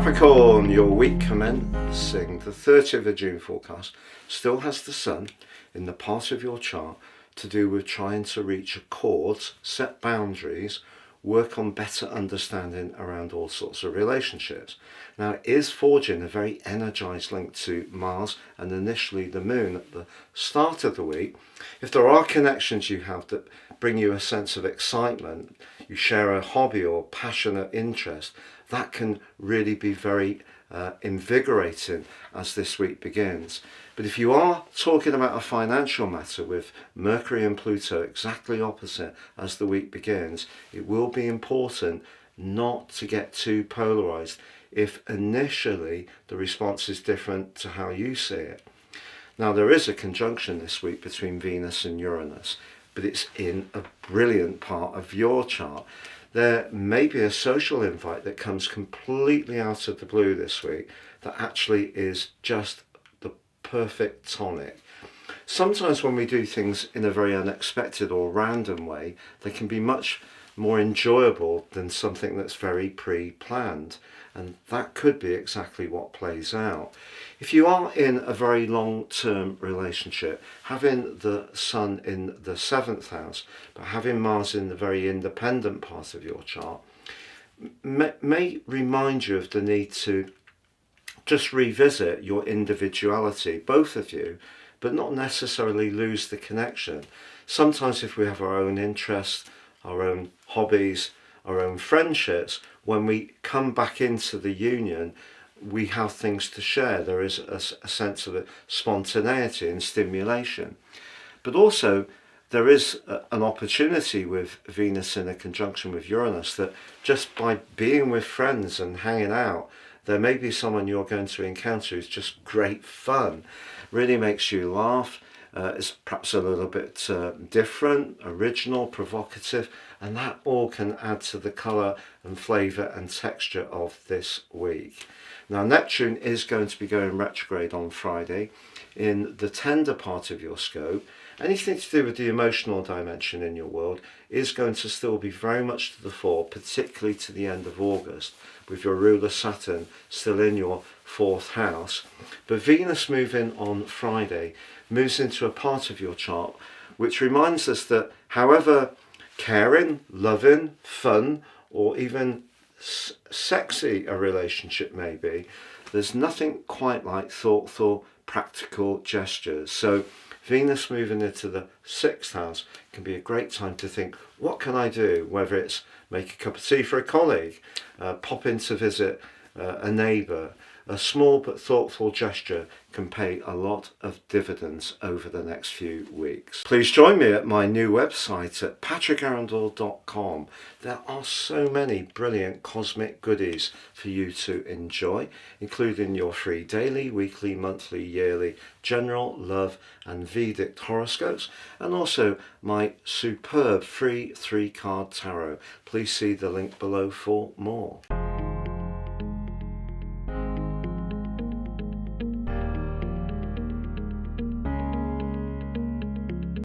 Capricorn, your week commencing the 30th of June forecast still has the sun in the part of your chart to do with trying to reach accords, set boundaries, work on better understanding around all sorts of relationships. Now, it is forging a very energized link to Mars and initially the Moon at the start of the week. If there are connections you have that bring you a sense of excitement, you share a hobby or passionate interest, that can really be very invigorating as this week begins. But if you are talking about a financial matter with Mercury and Pluto exactly opposite as the week begins, it will be important not to get too polarized if initially the response is different to how you see it. Now, there is a conjunction this week between Venus and Uranus, but it's in a brilliant part of your chart. There may be a social invite that comes completely out of the blue this week that actually is just the perfect tonic. Sometimes when we do things in a very unexpected or random way, they can be much more enjoyable than something that's very pre-planned, and that could be exactly what plays out. If you are in a very long-term relationship, having the Sun in the 7th house but having Mars in the very independent part of your chart may remind you of the need to just revisit your individuality, both of you, but not necessarily lose the connection. Sometimes if we have our own interests, our own hobbies, our own friendships, when we come back into the union, we have things to share. There is a sense of spontaneity and stimulation. But also, there is an opportunity with Venus in a conjunction with Uranus that just by being with friends and hanging out, there may be someone you're going to encounter who's just great fun, really makes you laugh, is perhaps a little bit different, original, provocative, and that all can add to the colour and flavour and texture of this week. Now, Neptune is going to be going retrograde on Friday in the tender part of your scope. Anything to do with the emotional dimension in your world is going to still be very much to the fore, particularly to the end of August, with your ruler Saturn still in your 4th house. But Venus moving on Friday moves into a part of your chart which reminds us that however caring, loving, fun, or even sexy a relationship may be, there's nothing quite like thoughtful, practical gestures. So Venus moving into the 6th house can be a great time to think, what can I do? Whether it's make a cup of tea for a colleague, pop in to visit a neighbour. A small but thoughtful gesture can pay a lot of dividends over the next few weeks. Please join me at my new website at patrickarundell.com. There are so many brilliant cosmic goodies for you to enjoy, including your free daily, weekly, monthly, yearly, general, love and Vedic horoscopes, and also my superb free 3-card tarot. Please see the link below for more.